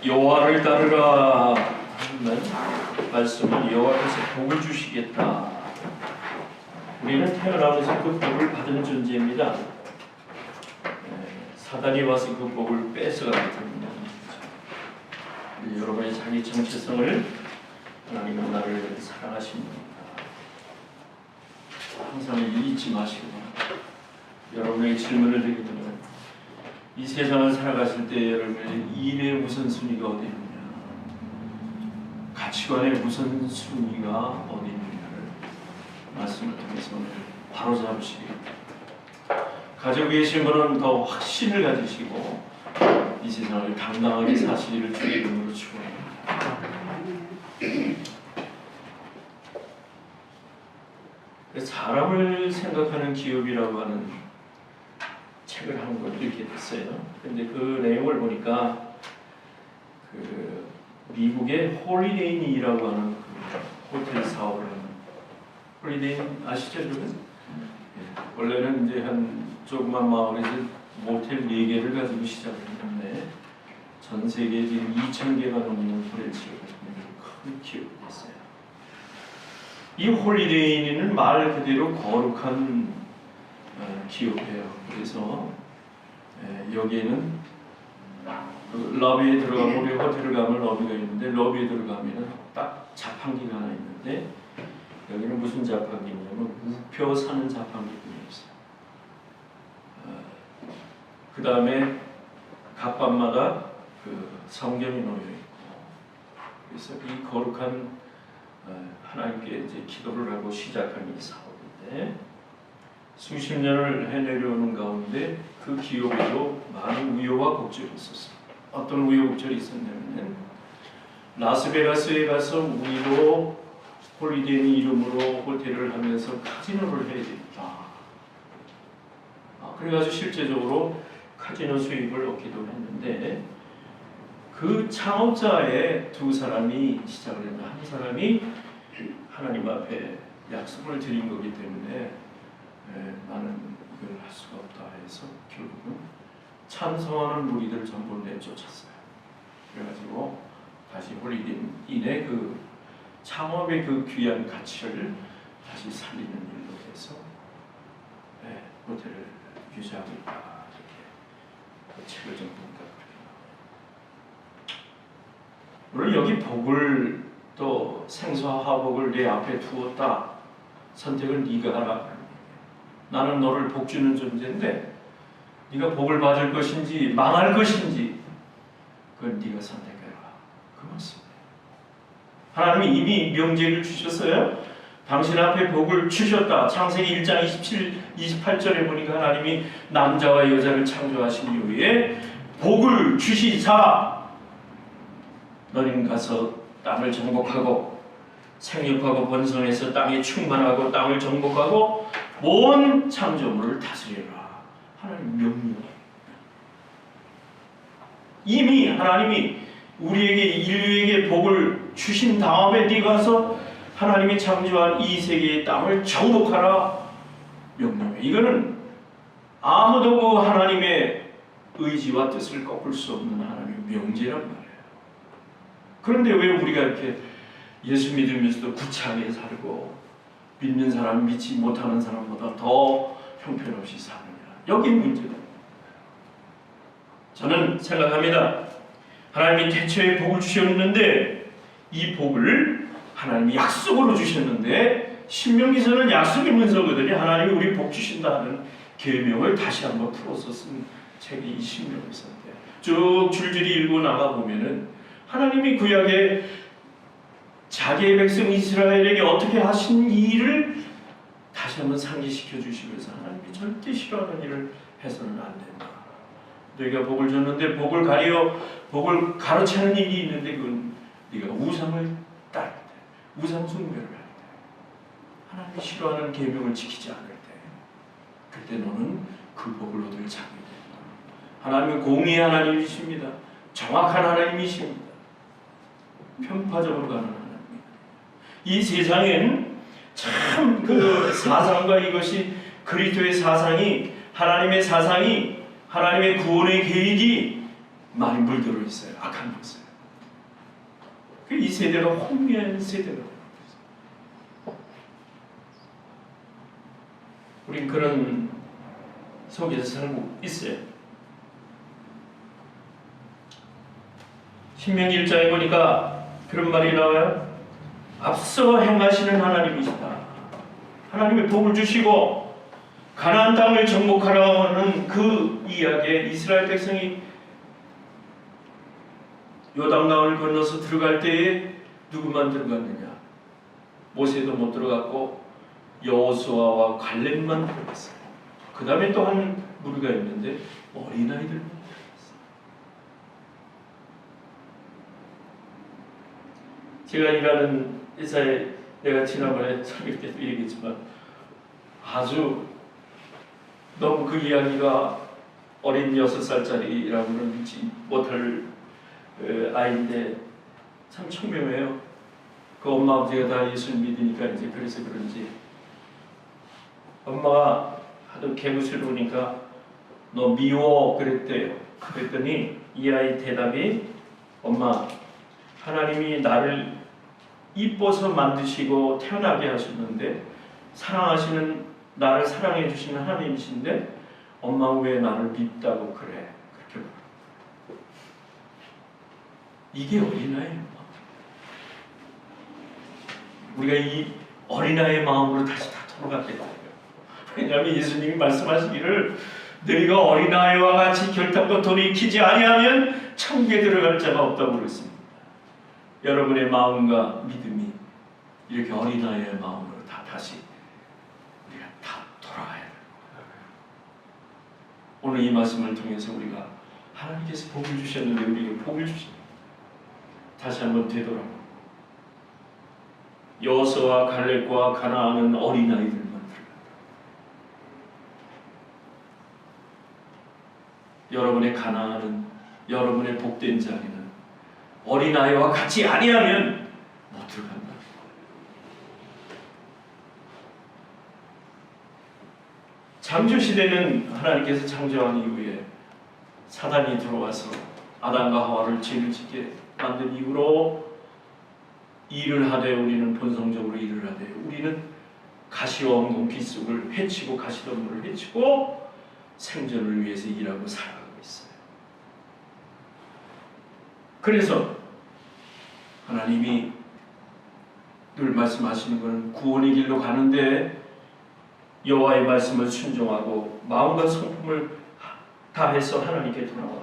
여호와를 따르라 하는 말씀은 여호와께서 복을 주시겠다. 우리는 태어나면서 그 복을 받은 존재입니다. 사단이 와서 그 복을 뺏어가기 때문에 여러분의 자기 정체성을 하나님은 나를 사랑하십니다. 항상 잊지 마시고 여러분에게 질문을 드리게 되면 이 세상을 살아가실 때 여러분의 일의 우선순위가 어디 있느냐, 가치관의 우선순위가 어디 있느냐를 말씀을 통해서 바로잡으시기 바랍니다. 가지고 계신 분은 더 확신을 가지시고 이 세상을 당당하게 사시기를 주의 이름으로 축원합니다. 사람을 생각하는 기업이라고 하는 책을 한 권 읽게 됐어요. 근데 그 내용을 보니까 그 미국의 홀리데이인이라고 하는 그 호텔 사업을 하는, 홀리데이인 아시죠, 여러분? 원래는 이제 한 조그만 마을에서 모텔 4개를 가지고 시작을 했는데 전 세계에 지금 2,000개가 넘는 호텔 지역을 큰 기업이 됐어요. 이 홀리데이인은 말 그대로 거룩한 기업이에요. 그래서 여기에는 그 러비에 들어가면, 우리 호텔을 가면 러비가 있는데 러비에 들어가면 딱 자판기가 하나 있는데 여기는 무슨 자판기냐면 우표 사는 자판기가 있어요. 그 다음에 각반마다 그 성경이 놓여 있고, 그래서 이 거룩한 하나님께 이제 기도를 하고 시작한 이 사업인데 수십 년을 해내려오는 가운데 그 기업에도 많은 우여곡절이 있었어요. 어떤 우여곡절이 있었냐면 라스베가스에 가서 우리로 홀리데이 이름으로 호텔을 하면서 카지노를 해야 되겠다. 그래가지고 실제적으로 카지노 수입을 얻기도 했는데 그 창업자의 두 사람이 시작을 했는데 한 사람이 하나님 앞에 약속을 드린 거기 때문에 나는 이걸 할 수가 없다 해서 결국은 찬성하는 무리들 전부 내쫓았어요. 그래가지고 다시 홀리데이인의 그 창업의 그 귀한 가치를 다시 살리는 일로 해서 호텔을 유지하고 있다. 이렇게 그 책을 좀 보니까 그렇게 나와요. 물론 여기 복을 또 생수와 화복을 내 앞에 두었다. 선택을 네가 하라. 나는 너를 복 주는 존재인데 네가 복을 받을 것인지 망할 것인지 그건 네가 선택해라. 그 말씀이에요. 하나님이 이미 명제를 주셨어요. 당신 앞에 복을 주셨다. 창세기 1장 28절에 보니까 하나님이 남자와 여자를 창조하신 이후에 복을 주시자 너는 가서 땅을 정복하고 생육하고 번성해서 땅에 충만하고 땅을 정복하고 온 창조물을 다스리라. 하나님 명령이에요. 이미 하나님이 우리에게 인류에게 복을 주신 다음에 네가 가서 하나님이 창조한 이 세계의 땅을 정복하라 명령이에요. 이거는 아무도 그 하나님의 의지와 뜻을 꺾을 수 없는 하나님의 명제란 말이에요. 그런데 왜 우리가 이렇게 예수 믿으면서도 구차하게 살고 믿는 사람 믿지 못하는 사람보다 더 형편없이 사느냐? 여기 문제가. 저는 생각합니다. 하나님이 태초에 복을 주셨는데 이 복을 하나님이 약속으로 주셨는데 신명기서는 약속의 문서거든요. 하나님이 우리 복 주신다는 계명을 다시 한번 풀어서 쓴 책이 이 신명기서인데 쭉 줄줄이 읽고 나가 보면은 하나님이 구약에 자기의 백성 이스라엘에게 어떻게 하신 일을 다시 한번 상기시켜 주시면서 하나님이 절대 싫어하는 일을 해서는 안 된다. 너희가 복을 줬는데 복을 가로채는 일이 있는데 그건 네가 우상을 따를 때, 우상 숭배를 할 때, 하나님이 싫어하는 계명을 지키지 않을 때, 그때 너는 그 복을 얻을 자격이 된다. 하나님은 공의의 하나님이십니다. 정확한 하나님이십니다. 편파적으로 가는 하나님. 이 세상엔 참 그 사상과 이것이 그리스도의 사상이, 하나님의 사상이, 하나님의 구원의 계획이 많이 물들어 있어요. 악한 것을. 이 세대가 혼미한 세대가 우린 그런 속에서 살고 있어요. 신명기 1장에 보니까 그런 말이 나와요. 앞서 행하시는 하나님이시다. 하나님의 복을 주시고 가나안 땅을 정복하라는 그 이야기에 이스라엘 백성이 요단강을 건너서 들어갈 때에 누구만 들어갔느냐? 모세도 못 들어갔고 여호수아와 갈렙만 들어갔어요. 그 다음에 또 한 무리가 있는데 어린아이들만 들어갔어요. 제가 일하는 회사에 내가 지난번에 설교 때도 얘기했지만 아주 너무 그 이야기가 어린 6살짜리라고는 못할 아이인데 참 청명해요. 그 엄마 아버지가 다 예수를 믿으니까 이제 그래서 그런지 엄마가 하도 개구스러우니까 너 미워 그랬대요. 그랬더니 이 아이 대답이 엄마 하나님이 나를 이뻐서 만드시고 태어나게 하셨는데 사랑하시는 나를 사랑해 주시는 하나님이신데 엄마 왜 나를 밉다고 그래? 그렇게 이게 어린아이예요. 우리가 이 어린아이의 마음으로 다시 다 돌아가겠다. 왜냐하면 예수님이 말씀하시기를 너희가 어린아이와 같이 결단코 돌이키지 아니하면 천국에 들어갈 자가 없다고 그랬습니다. 여러분의 마음과 믿음이 이렇게 어린아이의 마음으로 다시 우리가 다 돌아가야 돼요. 오늘 이 말씀을 통해서 우리가 하나님께서 복을 주셨는데 우리에게 복을 주십니다. 다시 한번 되돌아보고 여호수아와 갈렙과 가나안은 어린아이들만 들어간다. 여러분의 가나안은 여러분의 복된 자리는 어린아이와 같이 아니하면 못 들어간다. 창조시대는 하나님께서 창조한 이후에 사단이 들어와서 아담과 하와를 죄를 짓게 만든 이후로 일을 하되 우리는 본성적으로 일을 하되 우리는 가시와 엉겅 빗속을 헤치고 가시덤불을 헤치고 생존을 위해서 일하고 살아가고 있어요. 그래서 하나님이 늘 말씀하시는 것은 구원의 길로 가는데 여호와의 말씀을 순종하고 마음과 성품을 다해서 하나님께 돌아와.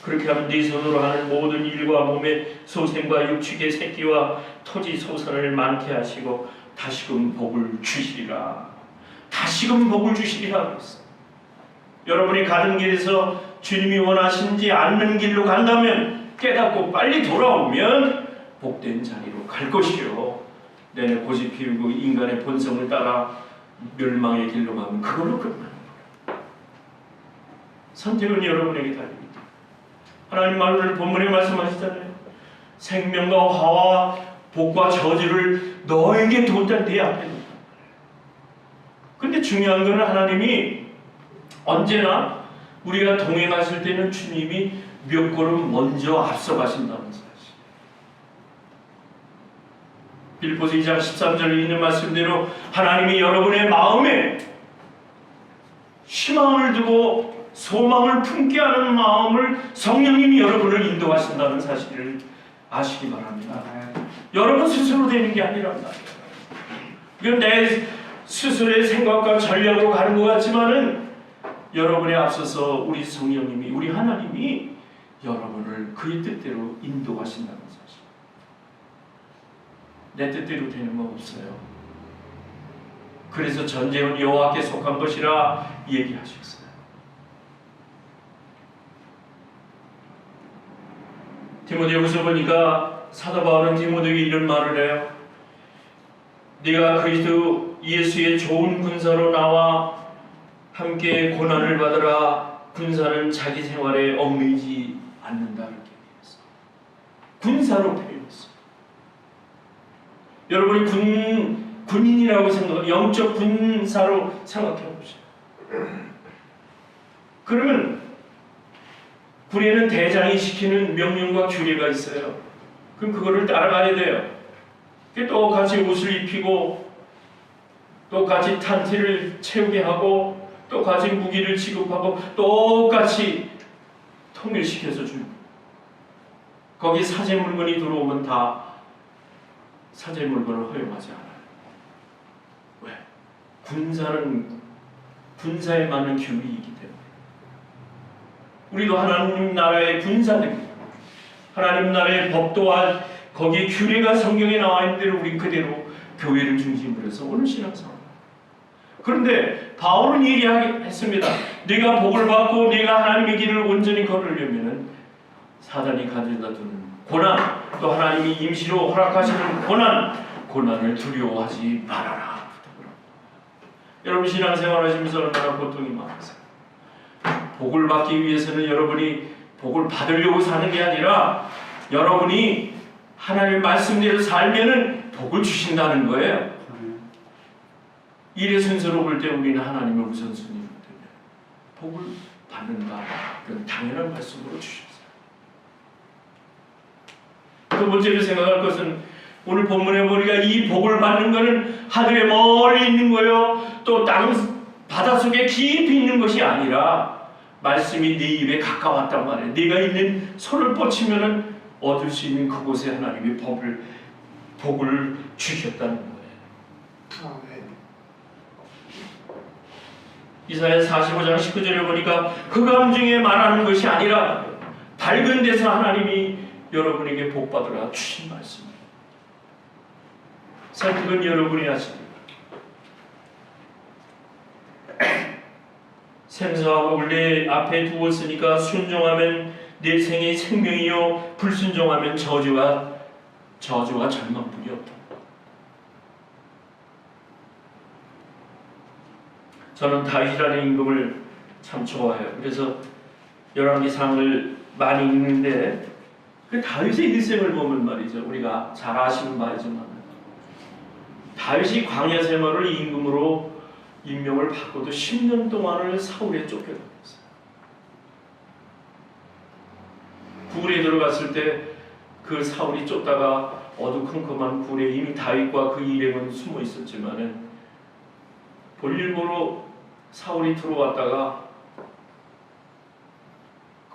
그렇게 하면 네 손으로 하는 모든 일과 몸의 소생과 육축의 새끼와 토지 소산을 많게 하시고 다시금 복을 주시리라. 다시금 복을 주시리라 그랬어요. 여러분이 가는 길에서 주님이 원하시지 않는 길로 간다면 깨닫고 빨리 돌아오면 복된 자리로 갈 것이요. 내내 고집 피우고 인간의 본성을 따라 멸망의 길로 가면 그걸로 끝나는 거예요. 선택은 여러분에게 달립니다. 하나님 말을 본문에 말씀하시잖아요. 생명과 화와 복과 저주를 너에게 뒀다 네 앞에 뒀다. 근데 중요한 것은 하나님이 언제나 우리가 동행하실 때는 주님이 몇 걸음 먼저 앞서가신다는 사실. 빌립보서 2장 13절에 있는 말씀대로 하나님이 여러분의 마음에 희망을 두고 소망을 품게 하는 마음을 성령님이 여러분을 인도하신다는 사실을 아시기 바랍니다. 여러분 스스로 되는 게 아니란 말이에요. 이건 내 스스로의 생각과 전략으로 가는 것 같지만은 여러분에 앞서서 우리 성령님이, 우리 하나님이 여러분을 그의 뜻대로 인도하신다는 사실. 내 뜻대로 되는 건 없어요. 그래서 전쟁은 여호와께 속한 것이라 얘기하셨어요. 디모데후서 보니까 사도 바울은 디모데에게 이런 말을 해요. 네가 그리스도 예수의 좋은 군사로 나와 함께 고난을 받으라. 군사는 자기 생활에 얽매이지 않는다. 이렇게 얘기했어요. 군사로 표현했어요. 여러분이 군인이라고 생각하고 영적 군사로 생각해 보세요. 그러면 군에는 대장이 시키는 명령과 규례가 있어요. 그럼 그거를 따라가야 돼요. 똑같이 옷을 입히고 똑같이 탄티를 채우게 하고 똑같이 무기를 지급하고 똑같이 통일시켜서 줍니다. 거기 사제 물건이 들어오면 다 사제 물건을 허용하지 않아요. 왜? 군사는 군사에 맞는 규율이기 때문에. 우리도 하나님 나라의 군사들입니다. 하나님 나라의 법도와 거기에 규례가 성경에 나와 있는 대로 우리 그대로 교회를 중심으로 해서 오늘 신앙생활. 그런데 바울은 얘기했습니다. 네가 복을 받고 네가 하나님의 길을 온전히 걸으려면은 사단이 가져다 두는 고난, 또 하나님이 임시로 허락하시는 고난을 두려워하지 말아라. 여러분 신앙생활 하시면서 얼마나 고통이 많으세요. 복을 받기 위해서는 여러분이 복을 받으려고 사는 게 아니라 여러분이 하나님의 말씀대로 살면은 복을 주신다는 거예요. 일의 순서로 볼 때 우리는 하나님의 우선순위이기 때문에 복을 받는다. 그건 당연한 말씀으로 주셨어요. 두 번째로 생각할 것은 오늘 본문에 보니까 이 복을 받는 것은 하늘에 멀리 있는 거요. 또 땅 바닷속에 깊이 있는 것이 아니라 말씀이 네 입에 가까웠단 말이에요. 네가 있는 손을 뻗치면은 얻을 수 있는 그곳에 하나님이 복을 주셨다는 거예요. 이사야 45장 19절에 보니까 흑암 중에 말하는 것이 아니라 밝은 데서 하나님이 여러분에게 복 받으라 주신 말씀입니다. 선택은 여러분이 하십니다. 생사와 복을 내 앞에 두었으니까 순종하면 내 생의 생명이요 불순종하면 저주가 절망뿐이 없다. 저는 다윗이라는 임금을 참 좋아해요. 그래서 열왕기상을 많이 읽는데 그 다윗의 일생을 보면 말이죠. 우리가 잘 아시는 바이지만 다윗이 광야 생활을 임금으로 임명을 받고도 10년 동안을 사울에 쫓겨다녔어요. 굴에 들어갔을 때 그 사울이 쫓다가 어두컴컴한 굴에 이미 다윗과 그 일행은 숨어 있었지만은 볼일보로 사울이 들어왔다가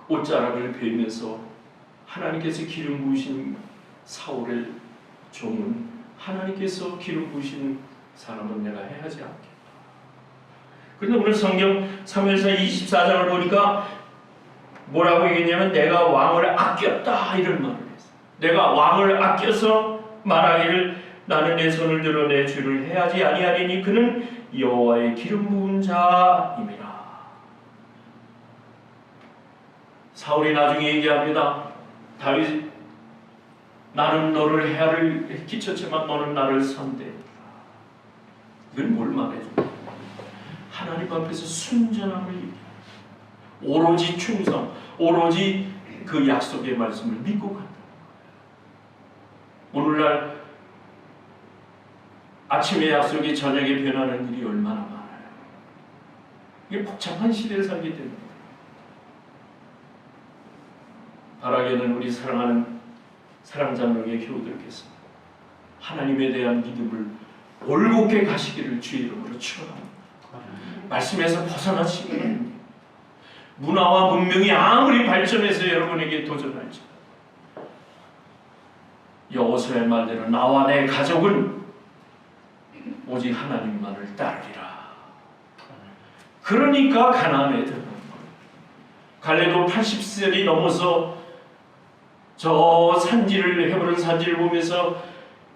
옷자락을 베면서 하나님께서 기름 부으신 사울의 종은 하나님께서 기름 부으신 사람은 내가 해하지 않겠다. 그런데 오늘 성경 사무엘상 24장을 보니까 뭐라고 얘기했냐면 내가 왕을 아꼈다 이런 말을 했어요. 내가 왕을 아껴서 말하기를 나는 내 손을 들어 내 주를 해하지 아니하리니 그는 여호와의 기름 부은 자임이라. 사울이 나중에 얘기합니다. 다윗 나는 너를 해를 끼쳤지만 너는 나를 선대했다. 이건 뭘 말해줘? 하나님 앞에서 순전함을 얘기합니다. 오로지 충성, 오로지 그 약속의 말씀을 믿고 간다. 오늘날 아침의 약속이 저녁에 변하는 일이 얼마나 많아요. 이게 복잡한 시대를 살기 때문에 바라기는 우리 사랑하는 사랑장로의 교우들께서 하나님에 대한 믿음을 올곧게 가시기를 주의 이름으로 축원합니다. 말씀에서 벗어나시기를 합니다. 문화와 문명이 아무리 발전해서 여러분에게 도전할지 여호수아의 말대로 나와 내 가족은 오직 하나님만을 따르리라. 그러니까 가나안에 들어간 거예요. 갈렙도 80살이 넘어서 저 산지를 헤브론 산지를 보면서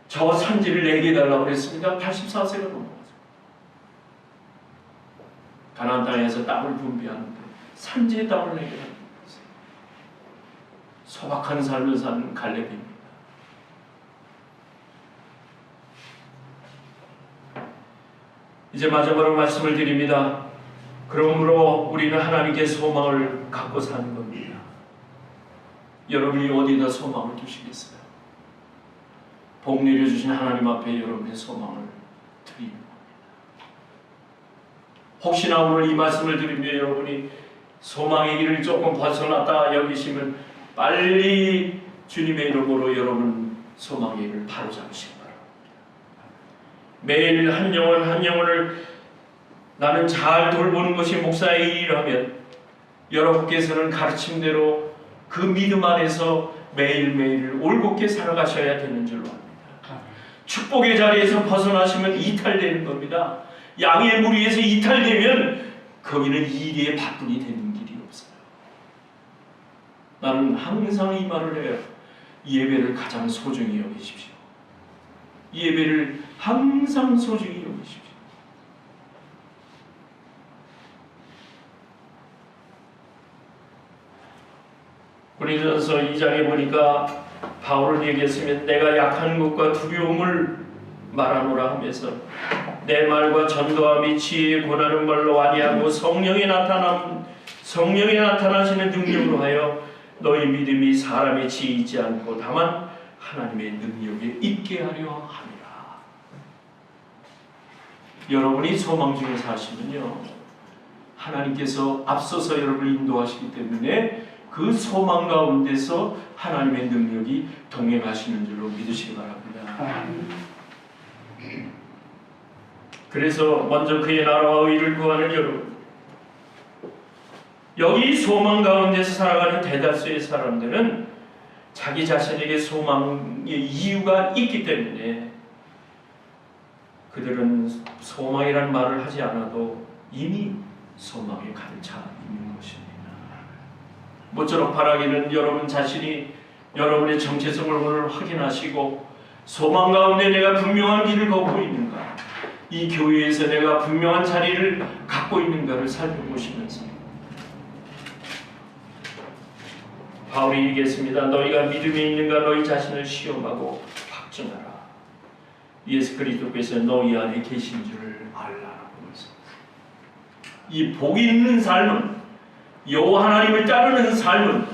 저 산지를 내게 달라고 그랬습니다. 84세가 넘어가서 가나안 땅에서 땅을 분배하는데 산지의 땅을 내게 달라고 했어요. 소박한 삶을 사는 갈렙입니다. 이제 마지막으로 말씀을 드립니다. 그러므로 우리는 하나님께 소망을 갖고 사는 겁니다. 여러분이 어디다 소망을 두시겠어요? 복 내려주신 하나님 앞에 여러분의 소망을 드리는 겁니다. 혹시나 오늘 이 말씀을 드리며 여러분이 소망의 길을 조금 벗어났다 여기시면 빨리 주님의 이름으로 여러분 소망의 일을 바로잡으시기 바랍니다. 매일 한 영혼 한 영혼을 나는 잘 돌보는 것이 목사의 일이라면 여러분께서는 가르침대로 그 믿음 안에서 매일매일 올곧게 살아가셔야 되는 줄로 압니다. 축복의 자리에서 벗어나시면 이탈되는 겁니다. 양의 무리에서 이탈되면 거기는 일의 바꾼이 되는 길이 없어요. 나는 항상 이 말을 해요. 이 예배를 가장 소중히 여기십시오. 이 예배를 항상 소중히 여기십시오. 고린도전서 2장에 보니까 바울은 얘기했으면 내가 약한 것과 두려움을 말하노라 하면서 내 말과 전도함이 지혜의 권하는 말로 아니하고 성령에 나타나시는 능력으로 하여 너희 믿음이 사람의 지혜 있지 않고 다만 하나님의 능력에 있게 하려 함이라. 여러분이 소망 중에 사시면요, 하나님께서 앞서서 여러분을 인도하시기 때문에 그 소망 가운데서 하나님의 능력이 동행하시는 줄로 믿으시기 바랍니다. 그래서 먼저 그의 나라와 의를 구하는 여러분, 여기 소망 가운데서 살아가는 대다수의 사람들은 자기 자신에게 소망의 이유가 있기 때문에 그들은 소망이란 말을 하지 않아도 이미 소망에 가득 차 있는 것입니다. 모쪼록 바라기는 여러분 자신이 여러분의 정체성을 오늘 확인하시고 소망 가운데 내가 분명한 길을 걷고 있는가, 이 교회에서 내가 분명한 자리를 갖고 있는가를 살펴보시면서 바울이 얘기했습니다. 너희가 믿음이 있는가 너희 자신을 시험하고 확증하라. 예수 그리스도께서 너희 안에 계신 줄을 알라라고 했습니다. 이 복 있는 삶은, 여호와 하나님을 따르는 삶은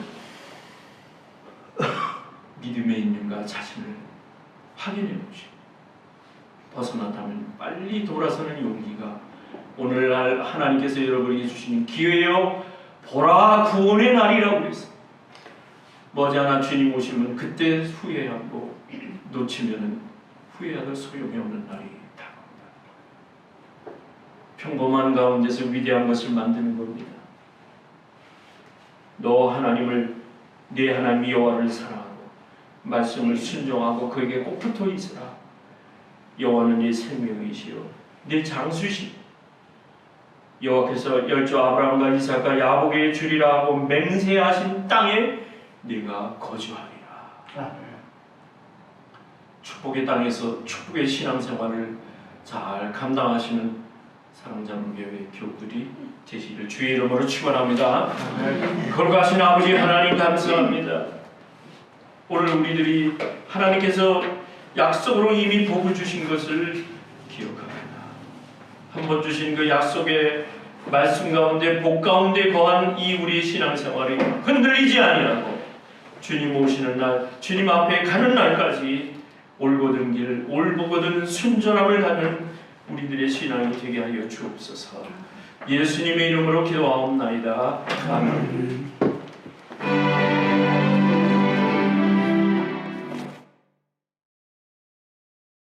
믿음에 있는가 자신을 확인해 보시고 벗어났다면 빨리 돌아서는 용기가 오늘날 하나님께서 여러분에게 주시는 기회요 보라 구원의 날이라고 했습니다. 머지않아 주님 오시면 그때 후회하고 놓치면 후회하도 소용이 없는 날이 다가옵니다. 평범한 가운데서 위대한 것을 만드는 겁니다. 너 하나님을, 네 하나님 여호와를 사랑하고 말씀을 순종하고 그에게 꼭 붙어 있으라. 여호와는 네 생명이시요 네 장수시. 여호와께서 열조 아브라함과 이삭과 야곱에게 주리라 하고 맹세하신 땅에 네가 거주하리라. 축복의 땅에서 축복의 신앙생활을 잘 감당하시는 사랑자문교회 교우들이 되시기를 주의 이름으로 축원합니다. 거룩하신 아버지 하나님 감사합니다. 오늘 우리들이 하나님께서 약속으로 이미 복을 주신 것을 기억합니다. 한번 주신 그 약속의 말씀 가운데 복 가운데 거한 이 우리의 신앙생활이 흔들리지 아니하고 주님 오시는 날, 주님 앞에 가는 날까지 올곧은 길, 올곧은 순전함을 갖는 우리들의 신앙이 되게 하여 주옵소서. 예수님의 이름으로 기도하옵나이다. 아멘.